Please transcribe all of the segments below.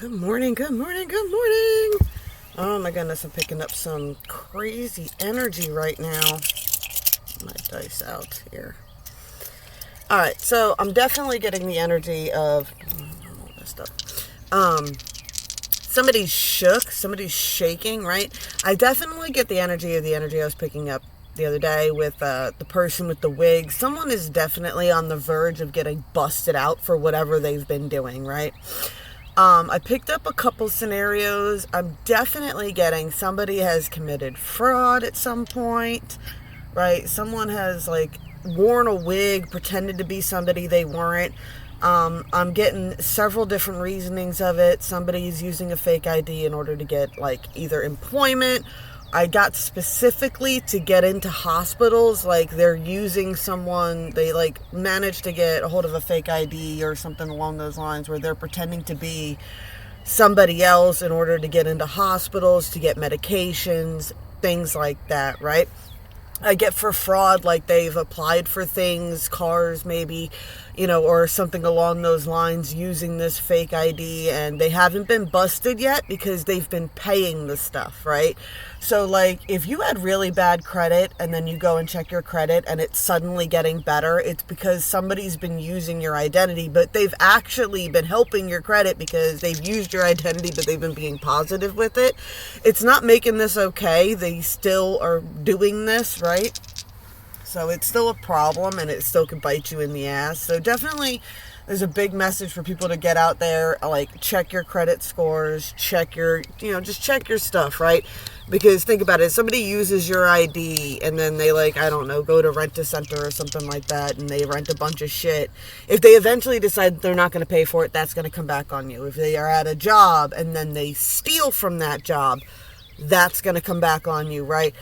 Good morning, good morning, good morning. Oh my goodness, I'm picking up some crazy energy right now. My dice out here. Alright, so I'm definitely getting the energy of all this stuff. Somebody's shook, somebody's shaking, right? I definitely get the energy I was picking up the other day with the person with the wig. Someone is definitely on the verge of getting busted out for whatever they've been doing, right? I picked up a couple scenarios. I'm definitely getting somebody has committed fraud at some point, right? Someone has worn a wig, pretended to be somebody they weren't. I'm getting several different reasonings of it. Somebody's using a fake ID in order to get either employment. I got specifically to get into hospitals, they're using someone, they managed to get a hold of a fake ID or something along those lines where they're pretending to be somebody else in order to get into hospitals, to get medications, things like that, right? I get for fraud, they've applied for things, cars maybe, or something along those lines using this fake ID, and they haven't been busted yet because they've been paying the stuff, right? So if you had really bad credit and then you go and check your credit and it's suddenly getting better, it's because somebody's been using your identity, but they've actually been helping your credit because they've used your identity, but they've been being positive with it. It's not making this okay. They still are doing this, right? So it's still a problem and it still can bite you in the ass. So definitely there's a big message for people to get out there, check your credit scores, check your, just check your stuff, right? Because think about it, somebody uses your ID and then they I don't know, go to rent a center or something like that and they rent a bunch of shit. If they eventually decide they're not going to pay for it, that's going to come back on you. If they are at a job and then they steal from that job, that's going to come back on you, right?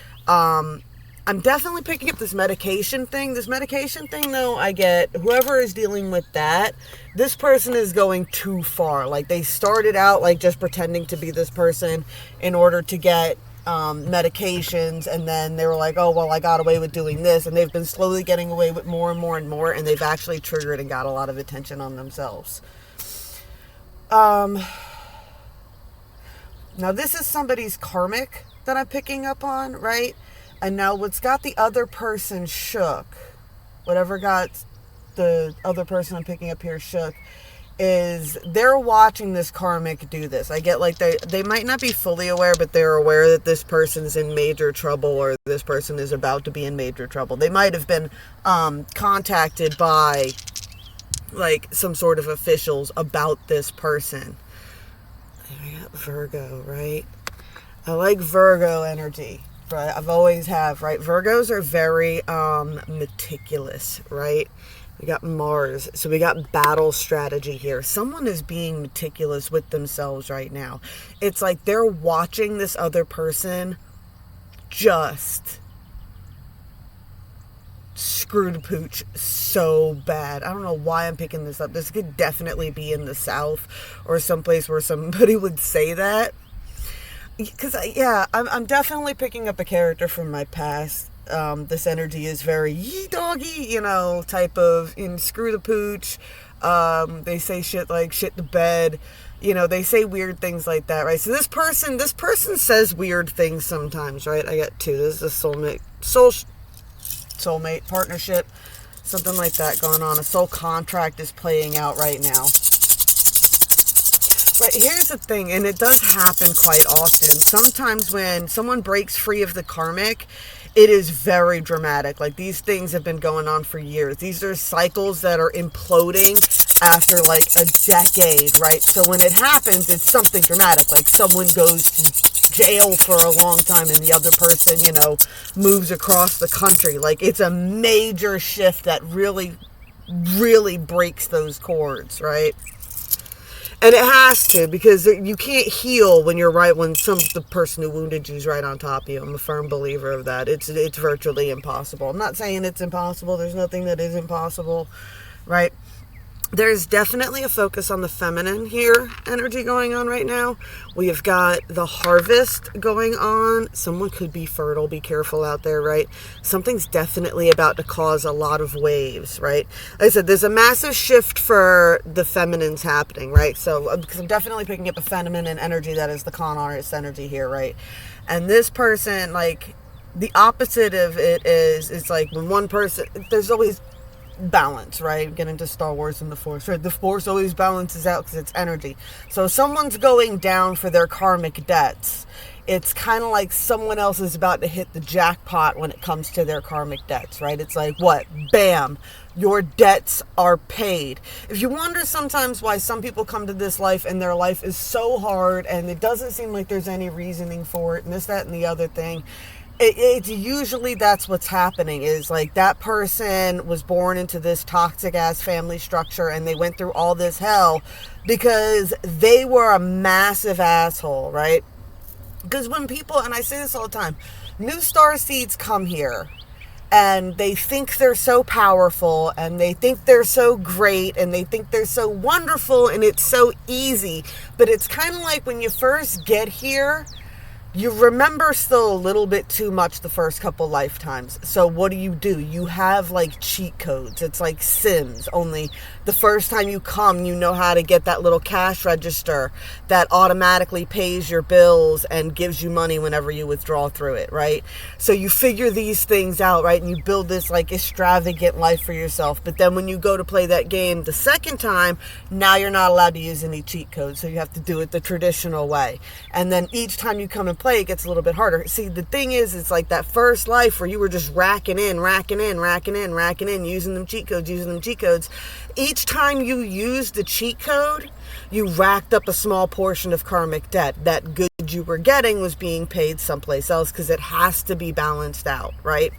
I'm definitely picking up this medication thing. This medication thing, though, I get whoever is dealing with that, this person is going too far. They started out just pretending to be this person in order to get medications, and then they were oh, well, I got away with doing this, and they've been slowly getting away with more and more and more, and they've actually triggered and got a lot of attention on themselves. Now, this is somebody's karmic that I'm picking up on, right? And now what's got the other person shook, whatever got the other person I'm picking up here shook, is they're watching this karmic do this. I get they might not be fully aware, but they're aware that this person's in major trouble or this person is about to be in major trouble. They might have been contacted by some sort of officials about this person. I got Virgo, right? I like Virgo energy. Right, I've always have, right? Virgos are very meticulous, right? We got Mars, so we got battle strategy here. Someone is being meticulous with themselves right now. It's they're watching this other person just screw the pooch so bad. I don't know why I'm picking this up. This could definitely be in the South or someplace where somebody would say that. Because, I'm definitely picking up a character from my past. This energy is very yee doggy, type of screw the pooch. They say shit like shit the bed. They say weird things like that, right? So this person says weird things sometimes, right? I got two. This is a soulmate partnership, something like that going on. A soul contract is playing out right now. But here's the thing, and it does happen quite often. Sometimes when someone breaks free of the karmic, it is very dramatic. These things have been going on for years. These are cycles that are imploding after a decade, right? So when it happens, it's something dramatic. Someone goes to jail for a long time and the other person, moves across the country. It's a major shift that really, really breaks those cords, right? And it has to, because you can't heal when the person who wounded you is right on top of you. I'm a firm believer of that. It's virtually impossible. I'm not saying it's impossible. There's nothing that is impossible, right? There's definitely a focus on the feminine here energy going on right now. We have got the harvest going on. Someone could be fertile. Be careful out there, right? Something's definitely about to cause a lot of waves, right? Like I said, there's a massive shift for the feminines happening, right? So, because I'm definitely picking up a feminine energy that is the con artist energy here, right? And this person, like, the opposite of it is, it's like when one person, there's always balance, right? Get into Star Wars and the Force, right? The Force always balances out because it's energy. So if someone's going down for their karmic debts, it's kind of like someone else is about to hit the jackpot when it comes to their karmic debts, right? It's like, what? Bam! Your debts are paid. If you wonder sometimes why some people come to this life and their life is so hard and it doesn't seem like there's any reasoning for it and this, that, and the other thing, it's usually that's what's happening, is like that person was born into this toxic ass family structure and they went through all this hell because they were a massive asshole, right? Because when people, and I say this all the time, new star seeds come here and they think they're so powerful and they think they're so great and they think they're so wonderful and it's so easy. But it's kind of like when you first get here, you remember still a little bit too much the first couple lifetimes. So what do? You have like cheat codes. It's like Sims, only the first time you come, you know how to get that little cash register that automatically pays your bills and gives you money whenever you withdraw through it, right? So you figure these things out, right? And you build this like extravagant life for yourself. But then when you go to play that game the second time, now you're not allowed to use any cheat codes. So you have to do it the traditional way. And then each time you come and play, it gets a little bit harder. See, the thing is, it's like that first life where you were just racking in, using them cheat codes. Each time you used the cheat code, you racked up a small portion of karmic debt. That good you were getting was being paid someplace else because it has to be balanced out, right?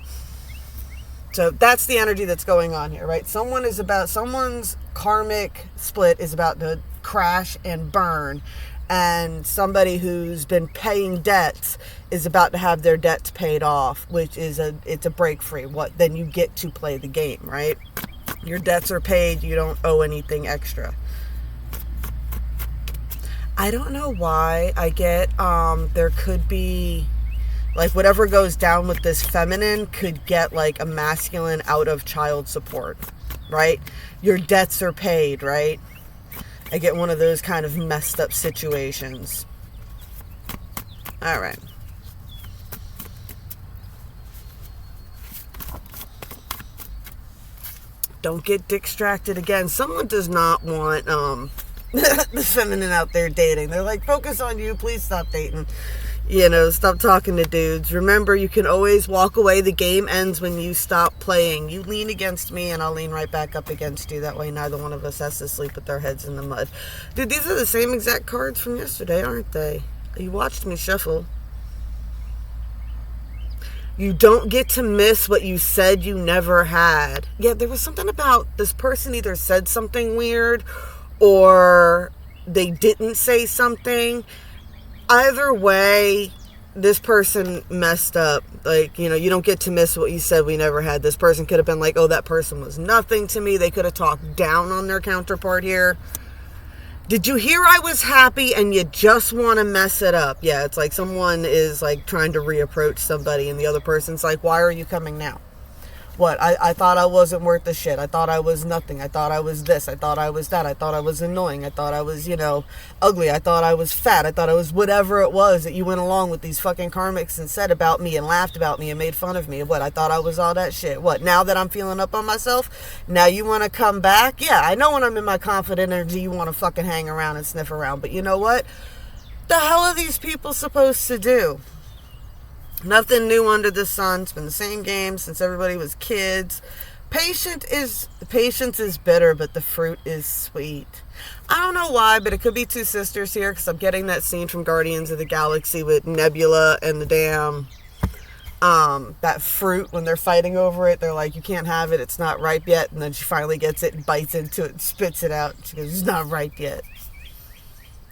So that's the energy that's going on here, right? Someone's karmic split is about to crash and burn. And somebody who's been paying debts is about to have their debts paid off, which is it's a break free. Then you get to play the game, right? Your debts are paid. You don't owe anything extra. I don't know why I get there could be like whatever goes down with this feminine could get like a masculine out of child support, right? Your debts are paid, right? I get one of those kind of messed up situations. All right. Don't get distracted again. Someone does not want the feminine out there dating. They're like, focus on you. Please stop dating. Stop talking to dudes. Remember, you can always walk away. The game ends when you stop playing. You lean against me and I'll lean right back up against you. That way neither one of us has to sleep with our heads in the mud. Dude, these are the same exact cards from yesterday, aren't they? You watched me shuffle. You don't get to miss what you said you never had. Yeah, there was something about this person either said something weird or they didn't say something. Either way, this person messed up. Like, you don't get to miss what you said we never had. This person could have been like, oh, that person was nothing to me. They could have talked down on their counterpart here. Did you hear I was happy and you just want to mess it up? Yeah, it's like someone is like trying to reapproach somebody and the other person's like, why are you coming now? What? I thought I wasn't worth the shit. I thought I was nothing. I thought I was this. I thought I was that. I thought I was annoying. I thought I was, ugly. I thought I was fat. I thought I was whatever it was that you went along with these fucking karmics and said about me and laughed about me and made fun of me. What? I thought I was all that shit. What? Now that I'm feeling up on myself, now you want to come back? Yeah, I know when I'm in my confident energy, you want to fucking hang around and sniff around. But you know what? The hell are these people supposed to do? Nothing new under the sun. It's been the same game since everybody was kids. Patience is bitter, but the fruit is sweet. I don't know why, but it could be two sisters here because I'm getting that scene from Guardians of the Galaxy with Nebula and the damn that fruit when they're fighting over it. They're like, you can't have it. It's not ripe yet. And then she finally gets it and bites into it and spits it out. She goes, it's not ripe yet.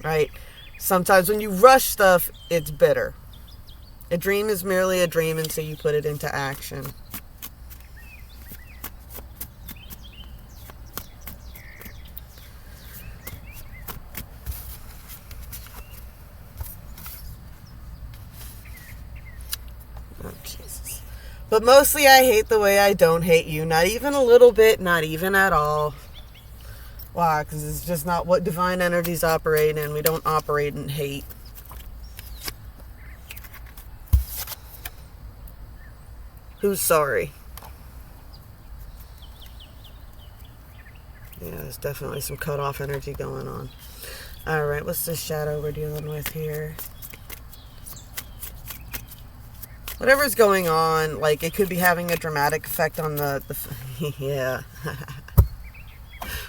Right? Sometimes when you rush stuff, it's bitter. A dream is merely a dream until you put it into action. But mostly I hate the way I don't hate you. Not even a little bit, not even at all. Why? Because it's just not what divine energies operate in. We don't operate in hate. Who's sorry? Yeah, there's definitely some cut-off energy going on. Alright, what's this shadow we're dealing with here? Whatever's going on, like, it could be having a dramatic effect on the yeah.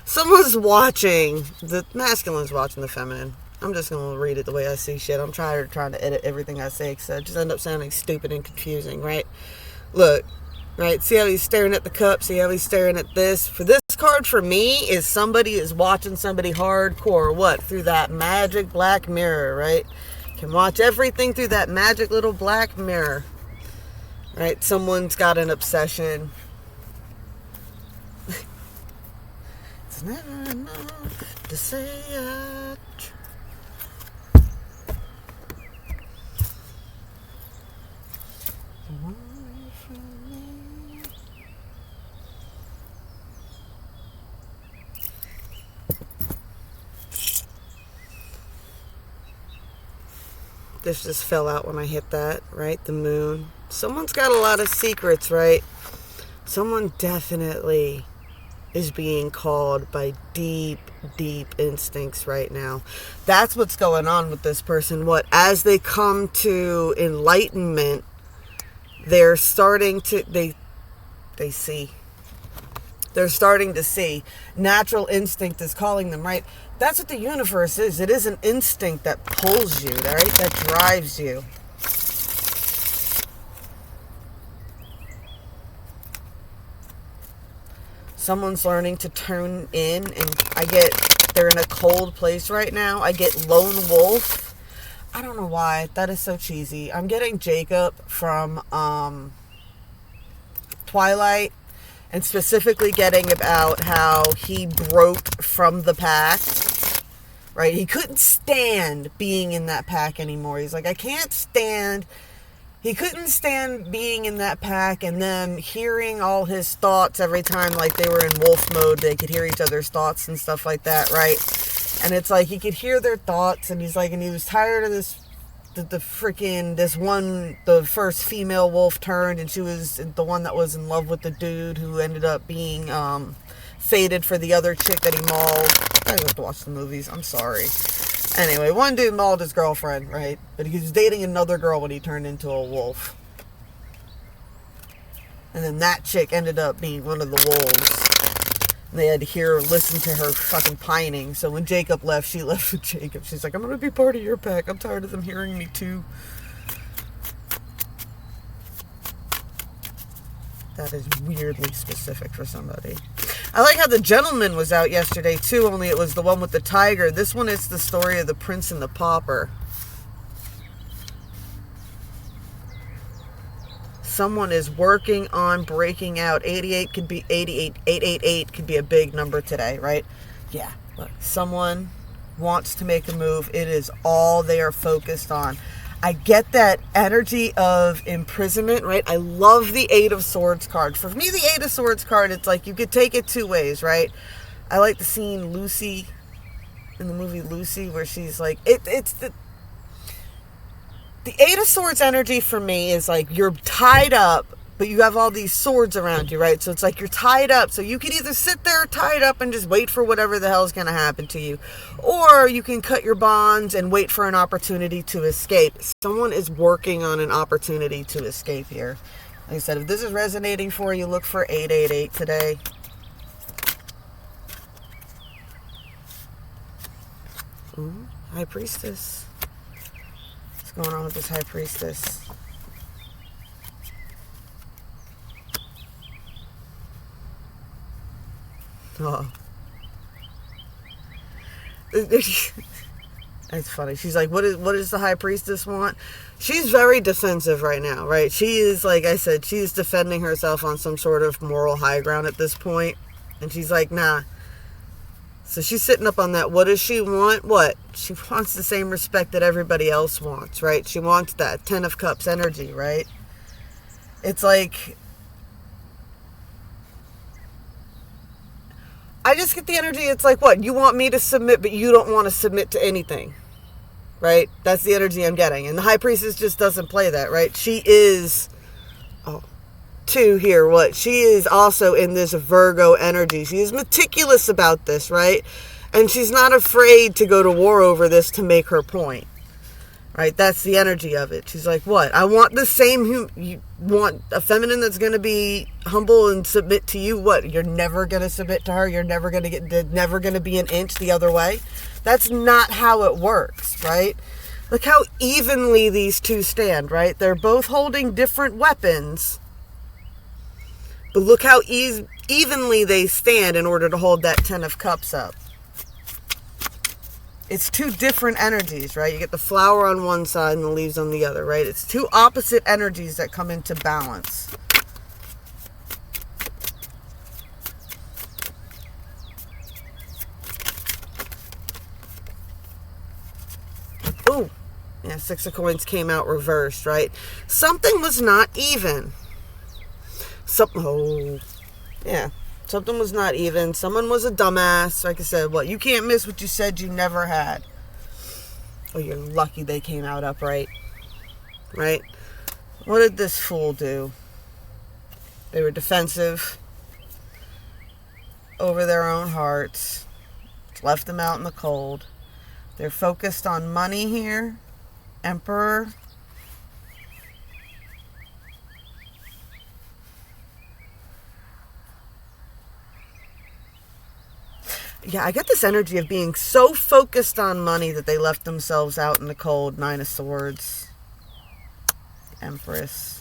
Someone's watching. The masculine's watching the feminine. I'm just going to read it the way I see shit. I'm trying to edit everything I say because I just end up sounding stupid and confusing, right? Look, right? See how he's staring at the cup? See how he's staring at this? For this card, for me, is somebody is watching somebody hardcore. What? Through that magic black mirror, right? Can watch everything through that magic little black mirror. Right? Someone's got an obsession. It's never enough to say I try. This just fell out when I hit that, right? The moon. Someone's got a lot of secrets, right? Someone definitely is being called by deep, deep instincts right now. That's what's going on with this person. What? As they come to enlightenment, they're starting to, they see. They're starting to see. Natural instinct is calling them, right? That's what the universe is. It is an instinct that pulls you, right? That drives you. Someone's learning to tune in, and they're in a cold place right now. I get lone wolf. I don't know why. That is so cheesy. I'm getting Jacob from Twilight, and specifically getting about how he broke from the pack, right? He couldn't stand being in that pack anymore. He's like, I can't stand. He couldn't stand being in that pack and then hearing all his thoughts every time, like they were in wolf mode. They could hear each other's thoughts and stuff like that, right? And it's like he could hear their thoughts, and he's like, and he was tired of this. The first female wolf turned, and she was the one that was in love with the dude who ended up being fated for the other chick that he mauled. I have to watch the movies. I'm sorry. Anyway, one dude mauled his girlfriend, right? But he was dating another girl when he turned into a wolf. And then that chick ended up being one of the wolves. And they had to listen to her fucking pining. So when Jacob left, she left with Jacob. She's like, I'm going to be part of your pack. I'm tired of them hearing me too. That is weirdly specific for somebody. I like how the gentleman was out yesterday too, only it was the one with the tiger. This one is the story of the prince and the pauper. Someone is working on breaking out. 88 could be 88. 888 could be a big number today, right? Yeah. Look, someone wants to make a move. It is all they are focused on. I get that energy of imprisonment, right? I love the Eight of Swords card. For me, the Eight of Swords card, it's like you could take it two ways, right? I like the scene Lucy in the movie Lucy where she's like, it's the Eight of Swords energy for me is like you're tied up, but you have all these swords around you, right? So it's like you're tied up. So you can either sit there tied up and just wait for whatever the hell's going to happen to you. Or you can cut your bonds and wait for an opportunity to escape. Someone is working on an opportunity to escape here. Like I said, if this is resonating for you, look for 888 today. Ooh, High Priestess. What's going on with this High Priestess? Oh. That's funny. She's like, what does the High Priestess want? She's very defensive right now, right? She is, like I said, she's defending herself on some sort of moral high ground at this point. And she's like, nah. So she's sitting up on that. What does she want? What? She wants the same respect that everybody else wants, right? She wants that Ten of Cups energy, right? It's like, I just get the energy, it's like, what? You want me to submit, but you don't want to submit to anything. Right? That's the energy I'm getting. And the High Priestess just doesn't play that, right? She is, two here, what? She is also in this Virgo energy. She is meticulous about this, right? And she's not afraid to go to war over this to make her point. Right? That's the energy of it. She's like, what? I want the same, you want a feminine that's going to be humble and submit to you. What? You're never going to submit to her. You're never going to never going to be an inch the other way. That's not how it works, right? Look how evenly these two stand, right? They're both holding different weapons. But look how evenly they stand in order to hold that 10 of Cups up. It's two different energies, right? You get the flower on one side and the leaves on the other, right? It's two opposite energies that come into balance. Ooh, yeah, 6 of Coins came out reversed, right? Something was not even. Something was not even. Someone was a dumbass. Like I said, what? You can't miss what you said you never had. Oh, you're lucky they came out upright. Right? What did this fool do? They were defensive over their own hearts. Left them out in the cold. They're focused on money here. Emperor. Yeah, I get this energy of being so focused on money that they left themselves out in the cold. 9 of Swords. Empress.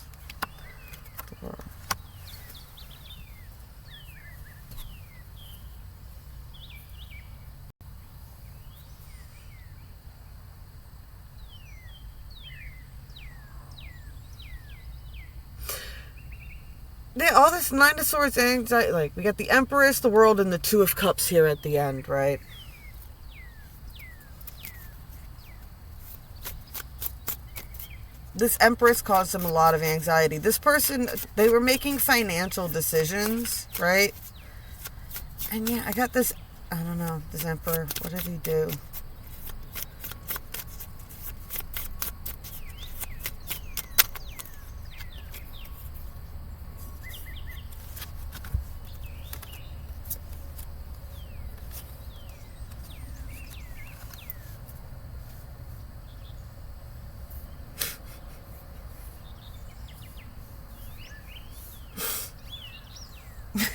All this 9 of Swords anxiety, like, we got the Empress, the World, and the 2 of Cups here at the end, right? This Empress caused them a lot of anxiety. This person, they were making financial decisions, right? And yeah, I got this, I don't know, this Emperor, what did he do?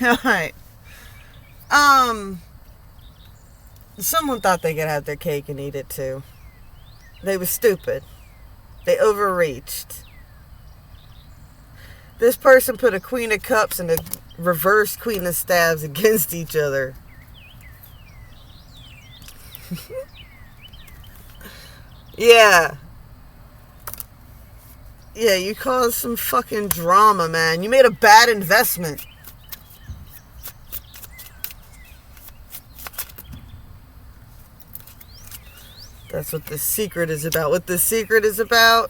Alright. Someone thought they could have their cake and eat it too. They were stupid. They overreached. This person put a Queen of Cups and a reverse Queen of Staves against each other. Yeah. Yeah, you caused some fucking drama, man. You made a bad investment. That's what the secret is about. What the secret is about?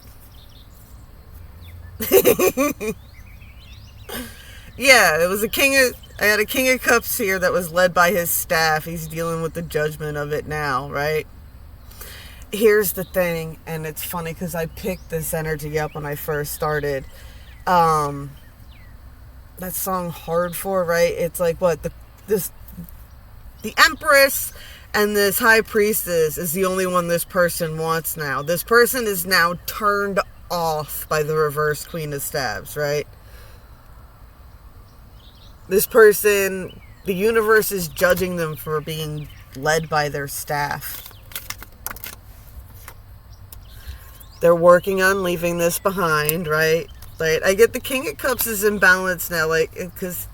Yeah, it was I had a King of Cups here that was led by his staff. He's dealing with the judgment of it now, right? Here's the thing, and it's funny because I picked this energy up when I first started. That song Hard For, right? It's like what? The Empress and this High Priestess is the only one this person wants now. This person is now turned off by the reverse Queen of Staves, right? This person, the universe is judging them for being led by their staff. They're working on leaving this behind, right? Right? I get the King of Cups is in balance now, like, because,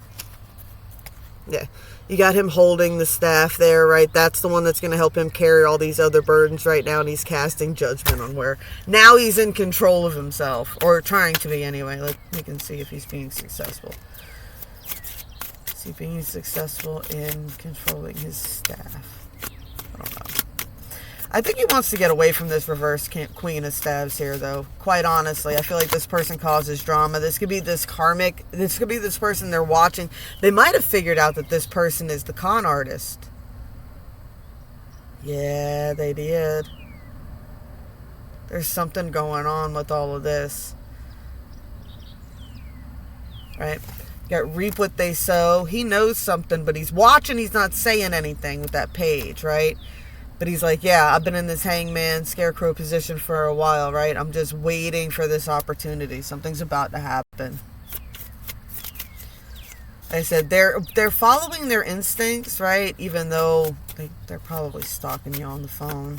yeah. You got him holding the staff there, right? That's the one that's going to help him carry all these other burdens right now, and he's casting judgment on where now he's in control of himself, or trying to be anyway. Like, we can see if he's being successful. Is he being successful in controlling his staff? I don't know. I think he wants to get away from this reverse Queen of Staves here, though. Quite honestly, I feel like this person causes drama. This could be this karmic. This could be this person they're watching. They might have figured out that this person is the con artist. Yeah, they did. There's something going on with all of this. Right? Got reap what they sow. He knows something, but he's watching. He's not saying anything with that page, right? But he's like, yeah, I've been in this hangman scarecrow position for a while, right? I'm just waiting for this opportunity. Something's about to happen. Like I said, they're following their instincts, right? Even though they're probably stalking you on the phone.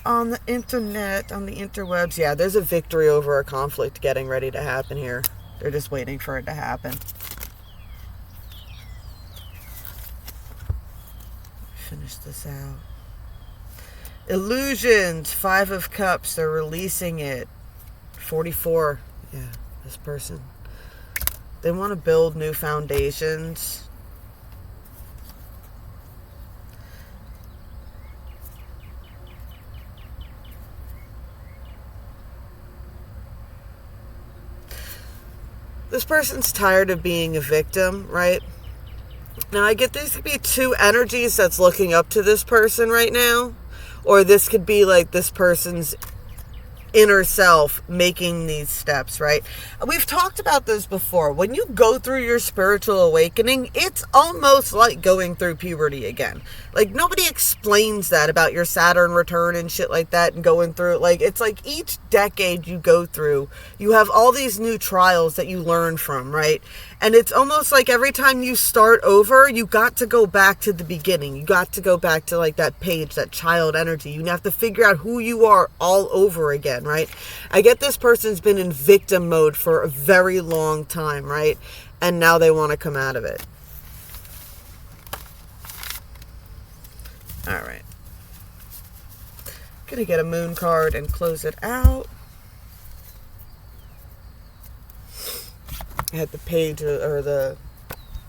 On the internet, on the interwebs. Yeah, there's a victory over a conflict getting ready to happen here. They're just waiting for it to happen. Finish this out. Illusions, 5 of Cups. They're releasing it. 44. Yeah, this person. They want to build new foundations. This person's tired of being a victim, right? Now, I get these could be 2 energies that's looking up to this person right now. Or this could be like this person's inner self making these steps, right? We've talked about this before. When you go through your spiritual awakening, it's almost like going through puberty again. Like, nobody explains that about your Saturn return and shit like that and going through it. Like, it's like each decade you go through, you have all these new trials that you learn from, right? And it's almost like every time you start over, you got to go back to the beginning. You got to go back to like that page, that child energy. You have to figure out who you are all over again, right? I get this person's been in victim mode for a very long time, right? And now they want to come out of it. All right. Gonna get a moon card and close it out. I had the page or the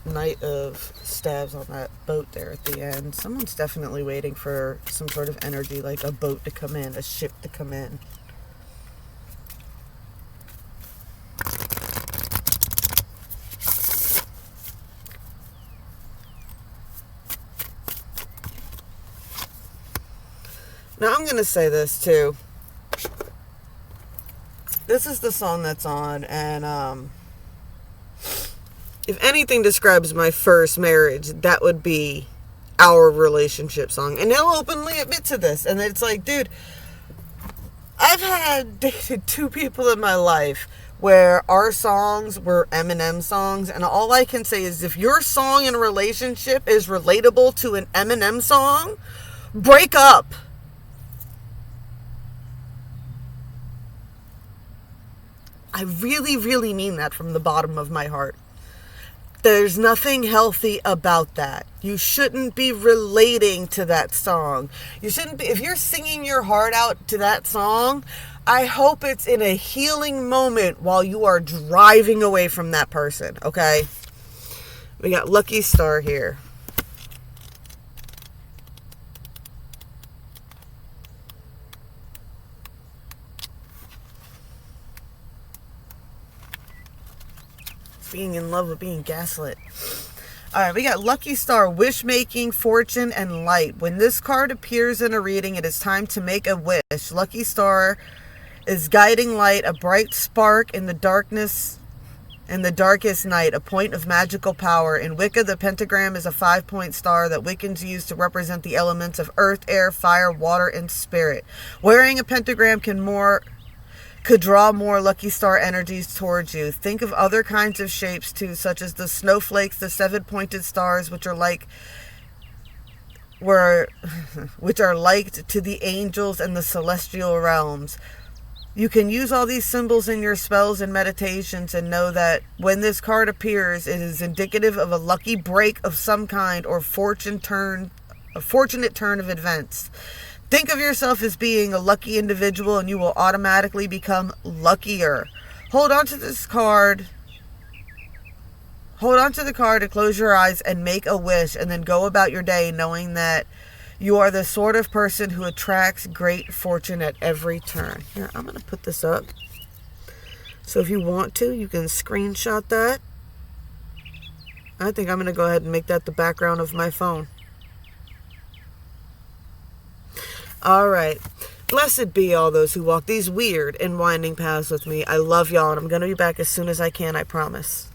Knight of Staves on that boat there at the end. Someone's definitely waiting for some sort of energy, like a boat to come in, a ship to come in. Now I'm going to say this too. This is the song that's on, and if anything describes my first marriage, that would be our relationship song. And they'll openly admit to this. And it's like, dude, I've had dated 2 people in my life where our songs were Eminem songs. And all I can say is if your song in a relationship is relatable to an Eminem song, break up. I really, really mean that from the bottom of my heart. There's nothing healthy about that. You shouldn't be relating to that song. You shouldn't be, if you're singing your heart out to that song, I hope it's in a healing moment while you are driving away from that person, okay? We got Lucky Star here. Being in love with being gaslit. All right, we got Lucky Star, wish making, fortune, and light. When this card appears in a reading, it is time to make a wish. Lucky Star is guiding light, a bright spark in the darkness, in the darkest night, a point of magical power. In Wicca, the pentagram is a 5-point star that Wiccans use to represent the elements of earth, air, fire, water, and spirit. Wearing a pentagram could draw more Lucky Star energies towards you. Think of other kinds of shapes too, such as the snowflakes, the 7-pointed stars, which are liked to the angels and the celestial realms. You can use all these symbols in your spells and meditations, and know that when this card appears, it is indicative of a lucky break of some kind or a fortunate turn of events. Think of yourself as being a lucky individual and you will automatically become luckier. Hold on to this card. Hold on to the card and close your eyes and make a wish, and then go about your day knowing that You are the sort of person who attracts great fortune at every turn. Here, I'm going to put this up. So if you want to, you can screenshot that. I think I'm going to go ahead and make that the background of my phone. All right. Blessed be all those who walk these weird and winding paths with me. I love y'all, and I'm going to be back as soon as I can, I promise.